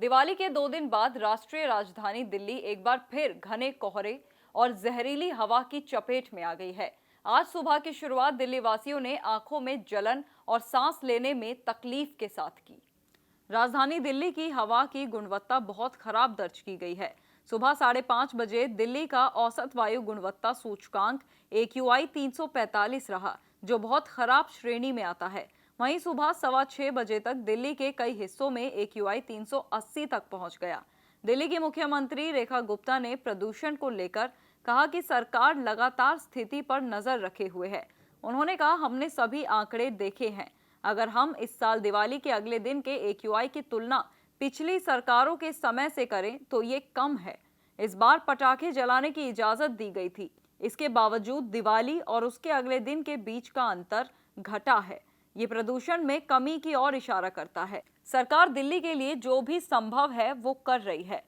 दिवाली के 2 दिन बाद राष्ट्रीय राजधानी दिल्ली एक बार फिर घने कोहरे और जहरीली हवा की चपेट में आ गई है। आज सुबह की शुरुआत दिल्ली वासियों ने आंखों में जलन और सांस लेने में तकलीफ के साथ की। राजधानी दिल्ली की हवा की गुणवत्ता बहुत खराब दर्ज की गई है। सुबह 5:30 बजे दिल्ली का औसत वायु गुणवत्ता सूचकांक AQI 345 रहा, जो बहुत खराब श्रेणी में आता है। वहीं सुबह 6:15 बजे तक दिल्ली के कई हिस्सों में AQI 380 तक पहुंच गया। दिल्ली की मुख्यमंत्री रेखा गुप्ता ने प्रदूषण को लेकर कहा कि सरकार लगातार स्थिति पर नजर रखे हुए है। उन्होंने कहा, हमने सभी आंकड़े देखे हैं। अगर हम इस साल दिवाली के अगले दिन के AQI की तुलना पिछली सरकारों के समय से करें तो ये कम है। इस बार पटाखे जलाने की इजाजत दी गई थी। इसके बावजूद दिवाली और उसके अगले दिन के बीच का अंतर घटा है। ये प्रदूषण में कमी की ओर इशारा करता है। सरकार दिल्ली के लिए जो भी संभव है वो कर रही है।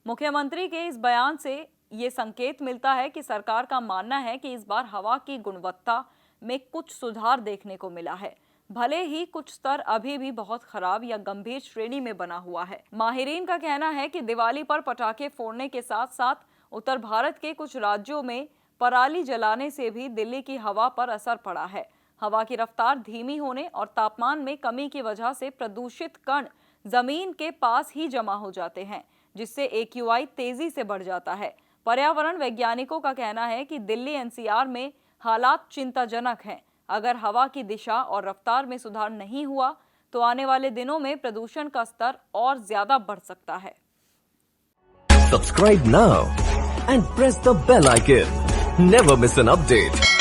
मुख्यमंत्री के इस बयान से ये संकेत मिलता है कि सरकार का मानना है कि इस बार हवा की गुणवत्ता में कुछ सुधार देखने को मिला है। भले ही कुछ स्तर अभी भी बहुत खराब या गंभीर श्रेणी में बना हुआ है। माहिरीन का कहना है कि दिवाली पर पटाखे फोड़ने के साथ साथ उत्तर भारत के कुछ राज्यों में पराली जलाने से भी दिल्ली की हवा पर असर पड़ा है। हवा की रफ्तार धीमी होने और तापमान में कमी की वजह से प्रदूषित कण जमीन के पास ही जमा हो जाते हैं, जिससे AQI तेजी से बढ़ जाता है। पर्यावरण वैज्ञानिकों का कहना है कि दिल्ली NCR में हालात चिंताजनक हैं। अगर हवा की दिशा और रफ्तार में सुधार नहीं हुआ तो आने वाले दिनों में प्रदूषण का स्तर और ज्यादा बढ़ सकता है। Subscribe now and press the bell icon. Never miss an update.